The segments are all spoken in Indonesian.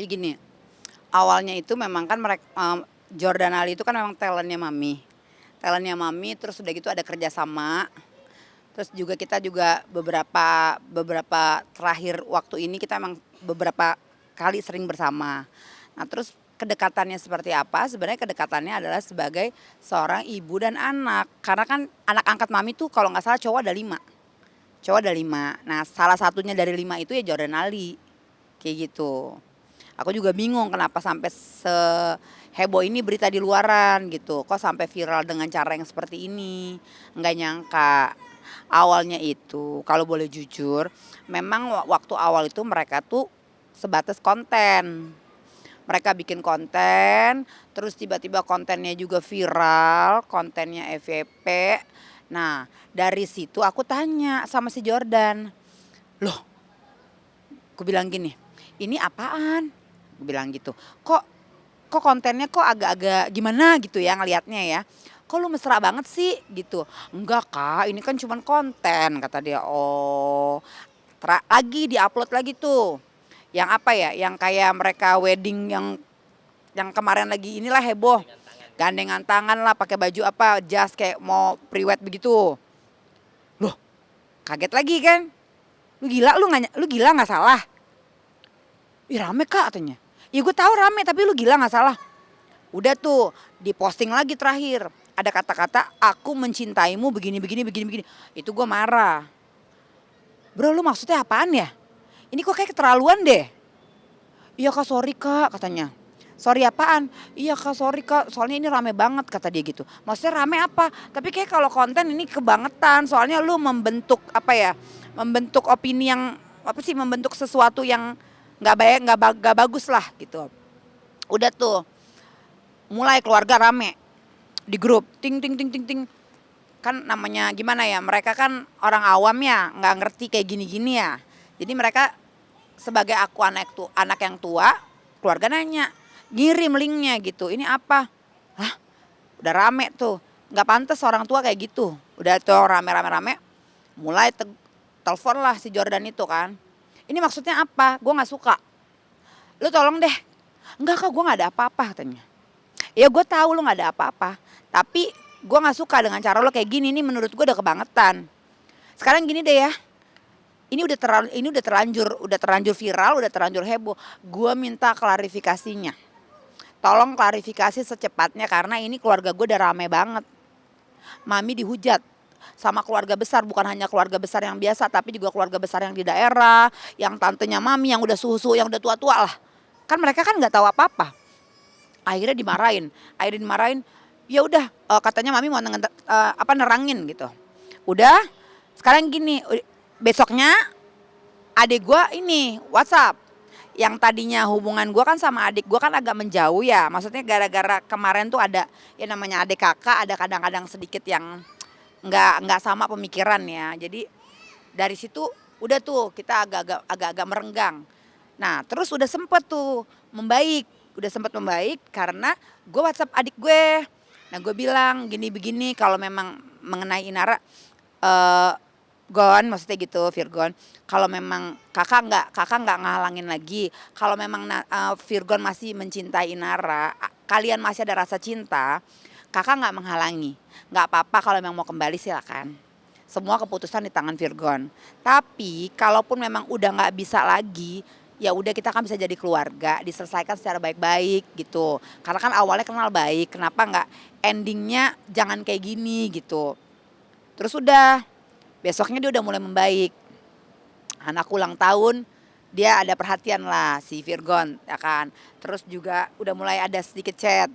gini, awalnya itu memang kan Jordan Ali itu kan memang talentnya Mami, terus udah gitu ada kerjasama, terus juga kita juga beberapa beberapa terakhir waktu ini kita emang beberapa kali sering bersama. Nah terus kedekatannya seperti apa? Sebenarnya kedekatannya adalah sebagai seorang ibu dan anak, karena kan anak angkat Mami tuh kalau nggak salah cowok ada 5. Nah salah satunya dari 5 itu ya Jordan Ali, kayak gitu. Aku juga bingung kenapa sampai seheboh ini berita di luaran gitu. Kok sampai viral dengan cara yang seperti ini. Nggak nyangka. Awalnya itu kalau boleh jujur, memang waktu awal itu mereka tuh sebatas konten. Mereka bikin konten, terus tiba-tiba kontennya juga viral, kontennya FYP. Nah, dari situ aku tanya sama si Jordan, "Loh, aku bilang gini, ini apaan?" Aku bilang gitu. Kok kok kontennya kok agak-agak gimana gitu ya ngelihatnya ya. Kok lu mesra banget sih gitu. Enggak kak, ini kan cuman konten kata dia. Oh, lagi diupload lagi tuh. Yang apa ya, yang kayak mereka wedding yang kemarin lagi inilah heboh. Gandengan tangan lah pakai baju apa, jas kayak mau priwet begitu. Loh, kaget lagi kan. Lu gila nggak salah. Ih rame kak katanya. Ya gue tahu rame tapi lu gila nggak salah. Udah tuh diposting lagi terakhir. Ada kata-kata aku mencintaimu begini begini begini begini. Itu gue marah. Bro lu maksudnya apaan ya? Ini kok kayak keterlaluan deh. Iya kak sorry kak katanya. Sorry apaan? Iya kak sorry kak soalnya ini rame banget kata dia gitu. Maksudnya rame apa? Tapi kayak kalau konten ini kebangetan. Soalnya lu membentuk apa ya? Membentuk opini yang apa sih? Membentuk sesuatu yang nggak baik nggak bagus lah gitu. Udah tuh mulai keluarga rame di grup ting ting ting ting ting, kan namanya gimana ya, mereka kan orang awam ya nggak ngerti kayak gini-gini ya, jadi mereka sebagai aku anak yang tua, keluarga nanya ngirim linknya gitu, ini apa, hah udah rame tuh, nggak pantas orang tua kayak gitu, udah tuh rame mulai telepon lah si Jordan itu kan, ini maksudnya apa, gue nggak suka, lu tolong deh, enggak kak gue nggak ada apa-apa katanya. Ya gue tahu lu nggak ada apa-apa, tapi gue nggak suka dengan cara lo kayak gini nih, menurut gue udah kebangetan. Sekarang gini deh ya, ini udah terlanjur viral, udah terlanjur heboh. Gue minta klarifikasinya. Tolong klarifikasi secepatnya karena ini keluarga gue udah rame banget. Mami dihujat sama keluarga besar, bukan hanya keluarga besar yang biasa, tapi juga keluarga besar yang di daerah, yang tantenya Mami yang udah susu, yang udah tua-tua lah. Kan mereka kan nggak tahu apa-apa. Akhirnya dimarahin, ya udah katanya Mami mau nerangin gitu. Udah sekarang gini, besoknya adik gue ini WhatsApp, yang tadinya hubungan gue kan sama adik gue kan agak menjauh ya, maksudnya gara-gara kemarin tuh ada ya namanya adik kakak, ada kadang-kadang sedikit yang nggak sama pemikiran ya, jadi dari situ udah tuh kita agak-agak merenggang. Nah terus udah sempet membaik karena gue WhatsApp adik gue. Nah gue bilang gini begini, kalau memang mengenai Inara, Gon maksudnya gitu Virgon, kalau memang kakak nggak ngehalangin lagi, kalau memang Virgon masih mencintai Inara, kalian masih ada rasa cinta, kakak nggak menghalangi, nggak apa-apa kalau memang mau kembali silakan. Semua keputusan di tangan Virgon. Tapi kalaupun memang udah nggak bisa lagi, ya udah kita kan bisa jadi keluarga, diselesaikan secara baik-baik gitu. Karena kan awalnya kenal baik, kenapa nggak endingnya jangan kayak gini gitu. Terus udah besoknya dia udah mulai membaik. Anak ulang tahun dia ada perhatian lah si Virgon ya kan. Terus juga udah mulai ada sedikit chat.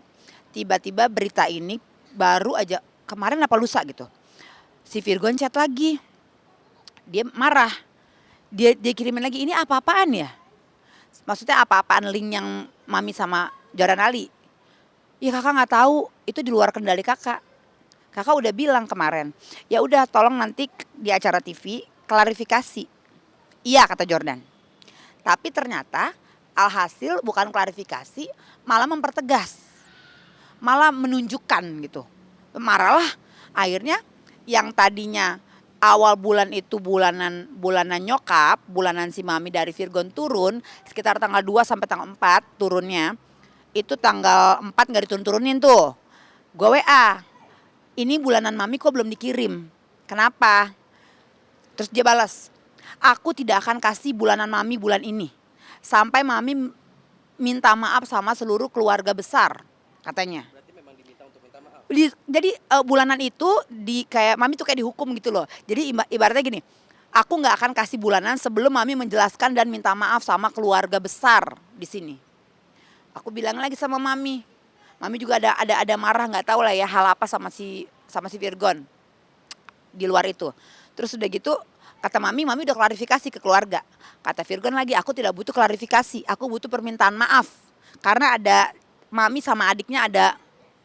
Tiba-tiba berita ini baru aja kemarin apa lusa gitu. Si Virgon chat lagi. Dia marah. Dia kirimin lagi, ini apa-apaan ya? Maksudnya apa-apaan link yang Mami sama Jordan Ali? Ya kakak nggak tahu, itu di luar kendali kakak. Kakak udah bilang kemarin, ya udah tolong nanti di acara TV klarifikasi. Iya kata Jordan. Tapi ternyata alhasil bukan klarifikasi, malah mempertegas, malah menunjukkan gitu. Marahlah akhirnya yang tadinya awal bulan itu bulanan nyokap, bulanan si mami dari Virgon turun sekitar tanggal 2 sampai tanggal 4 turunnya. Itu tanggal 4 nggak diturun-turunin tuh. Gue WA, ini bulanan mami kok belum dikirim, kenapa? Terus dia balas, aku tidak akan kasih bulanan mami bulan ini sampai mami minta maaf sama seluruh keluarga besar, katanya. Berarti memang diminta untuk minta maaf. Jadi bulanan itu di kayak mami tuh kayak dihukum gitu loh. Jadi ibaratnya gini, aku nggak akan kasih bulanan sebelum mami menjelaskan dan minta maaf sama keluarga besar di sini. Aku bilang lagi sama mami juga ada marah, nggak tahu lah ya hal apa sama si Virgon di luar itu. Terus udah gitu kata mami udah klarifikasi ke keluarga. Kata Virgon lagi, aku tidak butuh klarifikasi, aku butuh permintaan maaf. Karena ada mami sama adiknya ada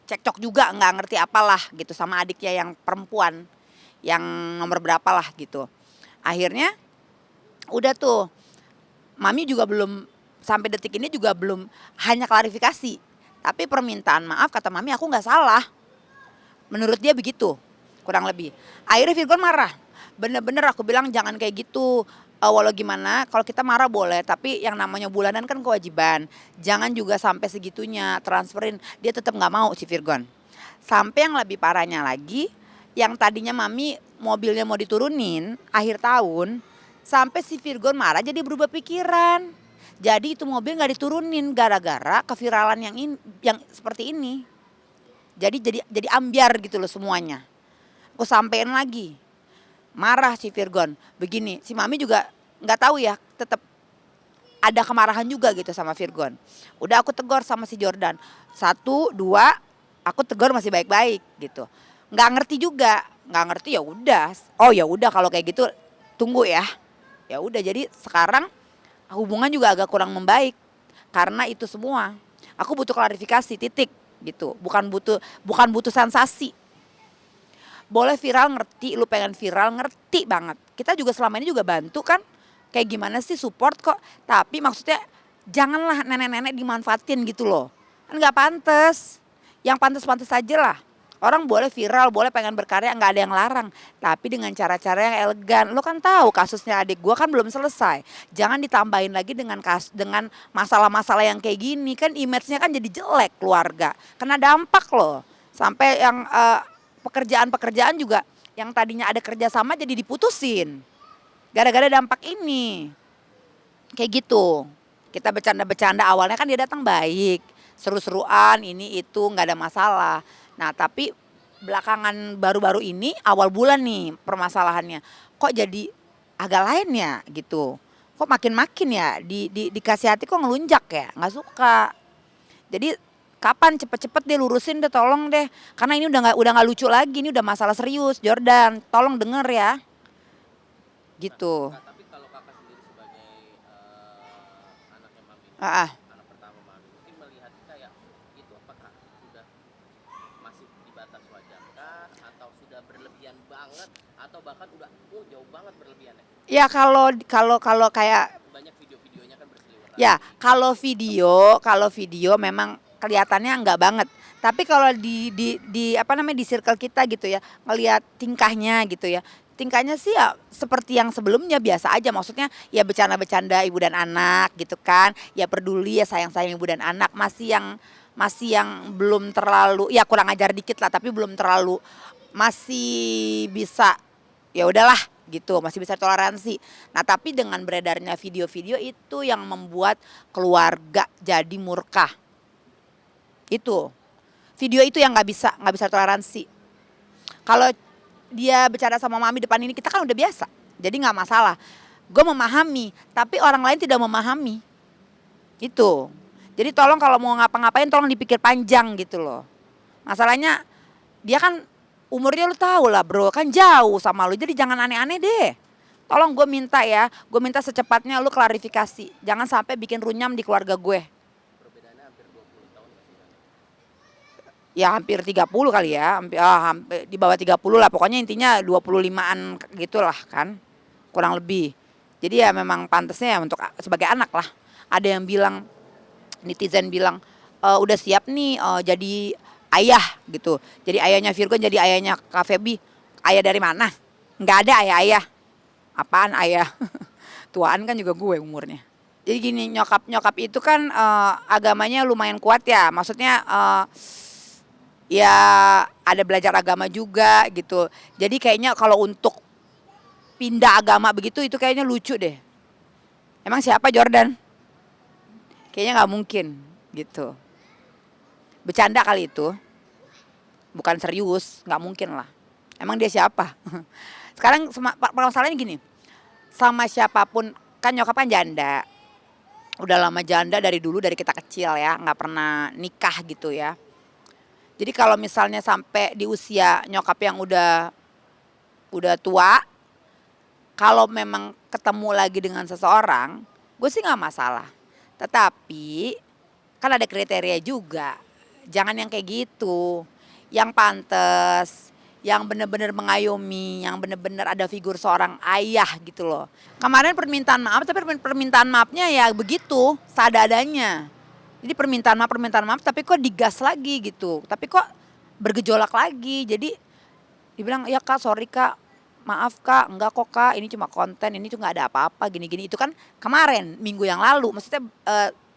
cekcok juga, nggak ngerti apalah gitu sama adiknya yang perempuan, yang nomor berapa lah gitu. Akhirnya udah tuh, mami juga belum sampai detik ini juga belum hanya klarifikasi, tapi permintaan maaf kata mami aku nggak salah. Menurut dia begitu, kurang lebih. Akhirnya Virgon marah. Bener-bener aku bilang jangan kayak gitu. Walau gimana, kalau kita marah boleh, tapi yang namanya bulanan kan kewajiban. Jangan juga sampai segitunya transferin. Dia tetap nggak mau si Virgon. Sampai yang lebih parahnya lagi, yang tadinya mami mobilnya mau diturunin akhir tahun, sampai si Virgon marah jadi berubah pikiran. Jadi itu mobil nggak diturunin gara-gara keviralan yang seperti ini. Jadi ambiar gitu loh semuanya. Aku sampein lagi. Marah si Virgon. Begini, si mami juga nggak tahu ya, tetap ada kemarahan juga gitu sama Virgon. Udah aku tegur sama si Jordan. 1, 2, aku tegur masih baik-baik gitu. Nggak ngerti juga, nggak ngerti ya udah. Oh ya udah kalau kayak gitu tunggu ya. Ya udah jadi sekarang hubungan juga agak kurang membaik karena itu semua. Aku butuh klarifikasi titik gitu. Bukan butuh sensasi. Boleh viral ngerti, lu pengen viral ngerti banget. Kita juga selama ini juga bantu kan. Kayak gimana sih support kok. Tapi maksudnya janganlah nenek-nenek dimanfaatin gitu loh. Kan gak pantes. Yang pantes-pantes aja lah. Orang boleh viral, boleh pengen berkarya, gak ada yang larang. Tapi dengan cara-cara yang elegan. Lo kan tahu kasusnya adik gue kan belum selesai. Jangan ditambahin lagi dengan masalah-masalah yang kayak gini. Kan image-nya kan jadi jelek keluarga. Kena dampak loh. Sampai yang pekerjaan-pekerjaan juga yang tadinya ada kerjasama jadi diputusin. Gara-gara dampak ini. Kayak gitu. Kita bercanda-bercanda awalnya kan dia datang baik. Seru-seruan ini itu gak ada masalah. Nah tapi belakangan baru-baru ini awal bulan nih permasalahannya. Kok jadi agak lain ya gitu. Kok makin-makin ya dikasih hati kok ngelunjak ya. Gak suka. Jadi kapan cepet-cepet dia lurusin deh tolong deh. Karena ini udah gak lucu lagi. Ini udah masalah serius Jordan. Tolong denger ya. Gitu. Nah, tapi kalau kakak sendiri sebagai anaknya mami, anak pertama mami, mungkin melihat kayak itu apakah sudah masih di batas wajar kah, atau sudah berlebihan banget, atau bahkan udah jauh banget berlebihannya? Ya kalau kayak banyak video-videonya kan berseliweran. ya kalau video memang kelihatannya enggak banget. Tapi kalau di apa namanya di circle kita gitu ya, ngelihat tingkahnya gitu ya. Tingkahnya sih ya seperti yang sebelumnya biasa aja, maksudnya ya bercanda-bercanda ibu dan anak gitu kan. Ya peduli ya sayang-sayang ibu dan anak, masih yang belum terlalu ya kurang ajar dikit lah, tapi belum terlalu, masih bisa ya udahlah gitu, masih bisa toleransi. Nah, tapi dengan beredarnya video-video itu yang membuat keluarga jadi murka. Itu. Video itu yang nggak bisa toleransi. Kalau dia bicara sama mami depan ini kita kan udah biasa, jadi nggak masalah. Gue memahami, tapi orang lain tidak memahami. Itu. Jadi tolong kalau mau ngapa-ngapain tolong dipikir panjang gitu loh. Masalahnya dia kan umurnya lu tahu lah bro, kan jauh sama lu, jadi jangan aneh-aneh deh. Tolong gue minta ya, gue minta secepatnya lu klarifikasi. Jangan sampai bikin runyam di keluarga gue. Perbedaannya hampir 20 tahun masih. Ya hampir 30 kali ya, hampir di bawah 30 lah, pokoknya intinya 25-an gitulah kan, kurang lebih. Jadi ya memang pantasnya ya untuk sebagai anak lah. Ada yang bilang, netizen bilang, udah siap nih jadi ayah gitu. Jadi ayahnya Virgon, jadi ayahnya Kak Feby. Ayah dari mana? nggak ada ayah-ayah. Apaan ayah? Tuaan kan juga gue umurnya. Jadi gini, nyokap itu kan agamanya lumayan kuat ya. Maksudnya ya ada belajar agama juga gitu. Jadi kayaknya kalau untuk pindah agama begitu itu kayaknya lucu deh. Emang siapa Jordan? Kayaknya nggak mungkin gitu. Bercanda kali itu. Bukan serius, nggak mungkin lah. Emang dia siapa? Sekarang masalahnya gini. Sama siapapun, kan nyokap kan janda. Udah lama janda dari dulu, dari kita kecil ya, nggak pernah nikah gitu ya. Jadi kalau misalnya sampai di usia nyokap yang udah tua, kalau memang ketemu lagi dengan seseorang, gue sih nggak masalah. Tetapi kan ada kriteria juga. Jangan yang kayak gitu. Yang pantas, yang benar-benar mengayomi, yang benar-benar ada figur seorang ayah gitu loh. Kemarin permintaan maaf, tapi permintaan maafnya ya begitu, seadanya. Jadi permintaan maaf, tapi kok digas lagi gitu. Tapi kok bergejolak lagi. Jadi dibilang, ya kak, sorry kak, maaf kak, enggak kok kak, ini cuma konten, ini tuh nggak ada apa-apa, gini-gini. Itu kan kemarin, minggu yang lalu, maksudnya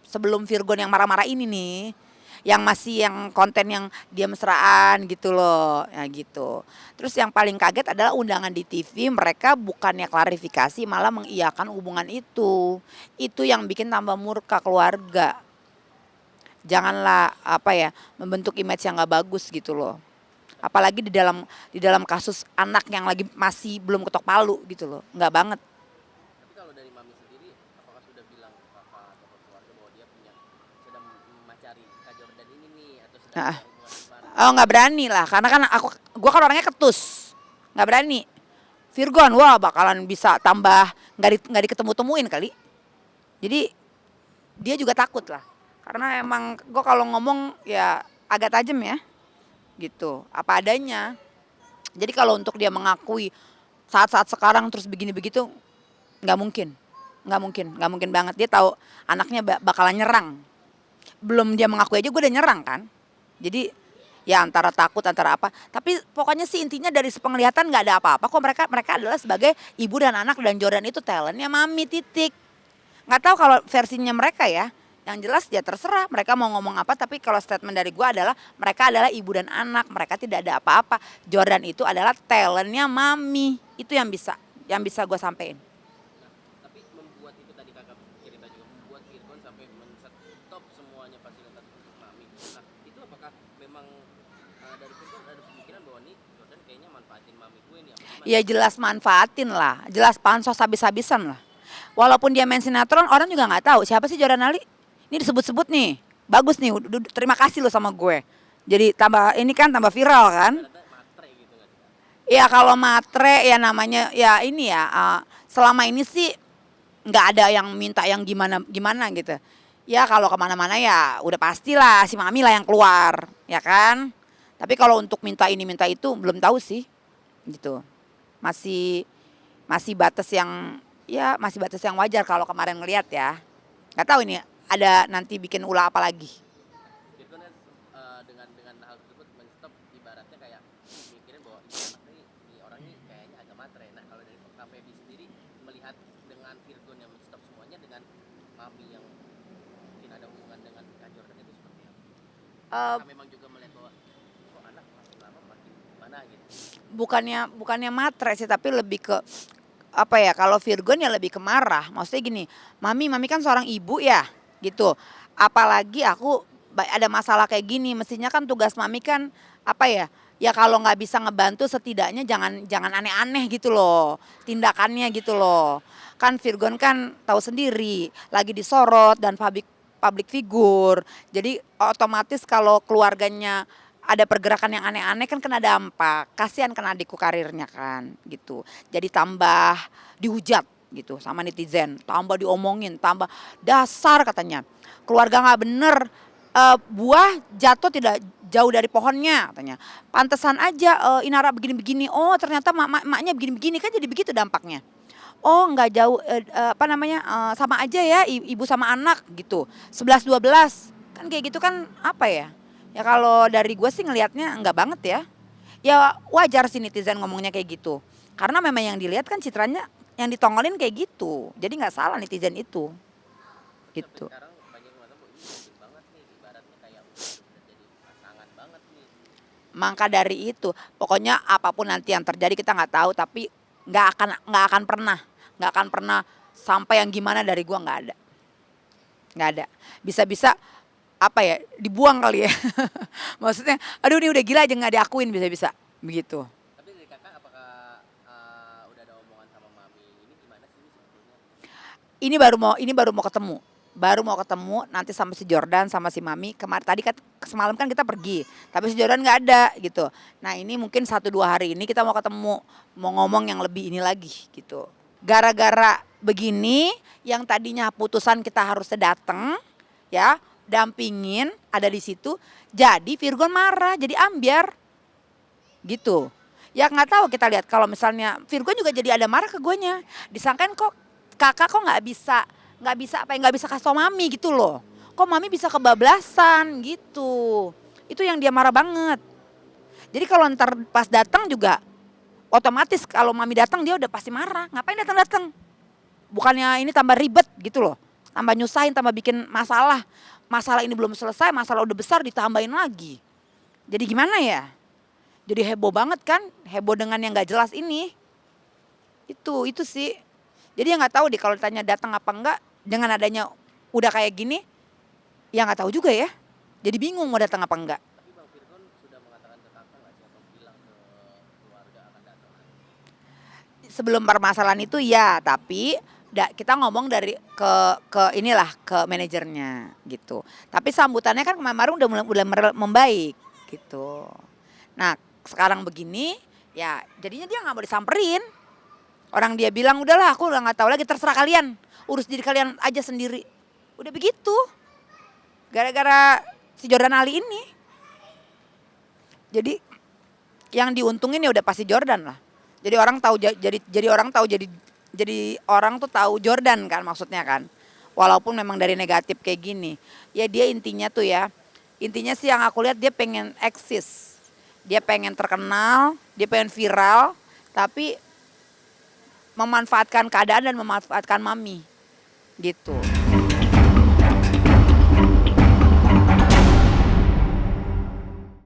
sebelum Virgon yang marah-marah ini nih. Yang masih yang konten yang dia mesraan gitu loh, ya gitu. Terus yang paling kaget adalah undangan di TV, mereka bukannya klarifikasi malah mengiyakan hubungan itu. Itu yang bikin tambah murka keluarga. Janganlah membentuk image yang nggak bagus gitu loh. Apalagi di dalam kasus anak yang lagi masih belum ketok palu gitu loh, nggak banget. Tapi kalau dari mami sendiri, apakah sudah bilang ke kakak atau ke keluarga bahwa dia sedang memacari Kak Jordan ini nih, atau sedang Nah, ada hubungan gimana? oh nggak berani lah, karena kan gue kan orangnya ketus, nggak berani. Virgon, wah bakalan bisa tambah nggak diketemu-temuin kali. Jadi dia juga takut lah, karena emang gue kalau ngomong ya agak tajam ya, gitu, apa adanya. Jadi kalau untuk dia mengakui saat-saat sekarang terus begini begitu, nggak mungkin, nggak mungkin banget. Dia tahu anaknya bakalan nyerang. Belum dia mengakui aja gue udah nyerang kan. Jadi ya antara takut antara apa. Tapi pokoknya sih intinya dari sepenglihatan nggak ada apa-apa kok. Mereka adalah sebagai ibu dan anak, dan Jordan itu talentnya mami, titik. Nggak tahu kalau versinya mereka ya. Yang jelas ya terserah mereka mau ngomong apa, tapi kalau statement dari gue adalah mereka adalah ibu dan anak, mereka tidak ada apa-apa. Jordan itu adalah talentnya mami, itu yang bisa gue sampein. Tapi membuat itu tadi kakak cerita juga, membuat Virgon sampai men-stop semuanya fasilitas untuk mami. Nah itu apakah memang dari Virgon ada pemikiran bahwa nih Jordan kayaknya manfaatin mami gue nih, apa gimana? Ya jelas manfaatin lah, jelas pansos habis-habisan lah. Walaupun dia main sinetron, orang juga nggak tahu siapa sih Jordan Ali. Ini disebut-sebut nih, bagus nih, terima kasih lo sama gue. Jadi tambah viral kan. Ada matre gitu nggak sih kak? Ya kalau matre ya namanya ya ini ya, selama ini sih nggak ada yang minta yang gimana gitu. Ya kalau kemana-mana ya udah pastilah si mami lah yang keluar, ya kan. Tapi kalau untuk minta ini minta itu belum tahu sih, gitu. Masih masih batas yang wajar kalau kemarin ngelihat ya. Nggak tahu ini ada nanti bikin ulah apa lagi. Virgon kan dengan hal tersebut men-stop ibaratnya kayak mikirin bahwa ini anak ini orang ini kayaknya agak matre. Nah kalau dari Kak Feby sendiri melihat dengan Virgon yang men-stop semuanya dengan mami yang mungkin ada hubungan dengan Kak Jordan itu seperti apa? Apakah memang juga melihat bahwa kok anak makin lama makin gimana gitu? Bukannya matre sih, tapi lebih ke apa ya, kalau Virgon ya lebih ke marah. Maksudnya gini, mami kan seorang ibu ya gitu. Apalagi aku ada masalah kayak gini, mestinya kan tugas mami kan apa ya, ya kalau nggak bisa ngebantu setidaknya jangan aneh-aneh gitu loh tindakannya gitu loh. Kan Virgon kan tahu sendiri lagi disorot dan public figure, jadi otomatis kalau keluarganya ada pergerakan yang aneh-aneh kan kena dampak. Kasihan kan adikku karirnya kan gitu. Jadi tambah dihujat gitu sama netizen, tambah diomongin, tambah dasar katanya. Keluarga nggak bener, buah jatuh tidak jauh dari pohonnya katanya. Pantesan aja Inara begini-begini. Oh ternyata maknya begini-begini, kan jadi begitu dampaknya. Oh nggak jauh sama aja ya ibu sama anak gitu. 11-12 kan kayak gitu kan apa ya? Ya kalau dari gue sih ngelihatnya enggak banget ya. Ya wajar sih netizen ngomongnya kayak gitu. Karena memang yang dilihat kan citranya yang ditongolin kayak gitu. Jadi nggak salah netizen itu. Tapi Gitu. sampai sekarang banyak yang merasa, ini yakin banget nih, ibaratnya kayak udah jadi pasangan banget nih. Maka dari itu, pokoknya apapun nanti yang terjadi kita nggak tahu, tapi nggak akan pernah sampai yang gimana dari gua, nggak ada. Bisa-bisa apa ya, dibuang kali ya. Maksudnya, aduh ini udah gila aja nggak diakuin, bisa-bisa begitu. Tapi dari kakak apakah udah ada omongan sama mami, ini gimana sih sebetulnya? Ini baru mau ketemu. Baru mau ketemu nanti sama si Jordan sama si Mami. Kemarin tadi kan semalam kan kita pergi, tapi si Jordan nggak ada gitu. Nah ini mungkin 1-2 hari ini kita mau ketemu, mau ngomong yang lebih ini lagi gitu. Gara-gara begini, yang tadinya putusan kita harus datang, ya dampingin ada di situ, jadi Virgon marah, jadi ambiar gitu. Ya nggak tahu, kita lihat kalau misalnya Virgon juga jadi ada marah ke guanya. Disangkain kok kakak kok nggak bisa apa ya, nggak bisa kasih tau mami gitu loh. Kok mami bisa kebablasan gitu. Itu yang dia marah banget. Jadi kalau ntar pas datang juga otomatis kalau mami datang dia udah pasti marah. Ngapain datang-datang? Bukannya ini tambah ribet gitu loh. Tambah nyusahin, tambah bikin masalah. Masalah ini belum selesai, masalah udah besar ditambahin lagi. Jadi gimana ya? Jadi heboh banget kan? Heboh dengan yang nggak jelas ini. Itu sih. Jadi ya nggak tahu deh kalau ditanya datang apa enggak, dengan adanya udah kayak gini, ya nggak tahu juga ya. Jadi bingung mau datang apa enggak. Tapi Bang Virgon sudah mengatakan ke kakak nggak sih, atau bilang ke keluarga akan datang lagi? Sebelum permasalahan itu ya, tapi kita ngomong dari ke inilah ke manajernya gitu. Tapi sambutannya kan kemarin udah membaik gitu. Nah sekarang begini, ya jadinya dia nggak mau disamperin. Orang dia bilang udahlah aku udah nggak tahu lagi, terserah kalian, urus diri kalian aja sendiri. Udah begitu. Gara-gara si Jordan Ali ini. Jadi yang diuntungin ya udah pasti Jordan lah. Jadi orang tahu jadi orang tuh tahu Jordan kan maksudnya kan. Walaupun memang dari negatif kayak gini. Ya dia intinya tuh ya. Intinya sih yang aku lihat dia pengen eksis. Dia pengen terkenal, dia pengen viral, tapi memanfaatkan keadaan dan memanfaatkan mami gitu.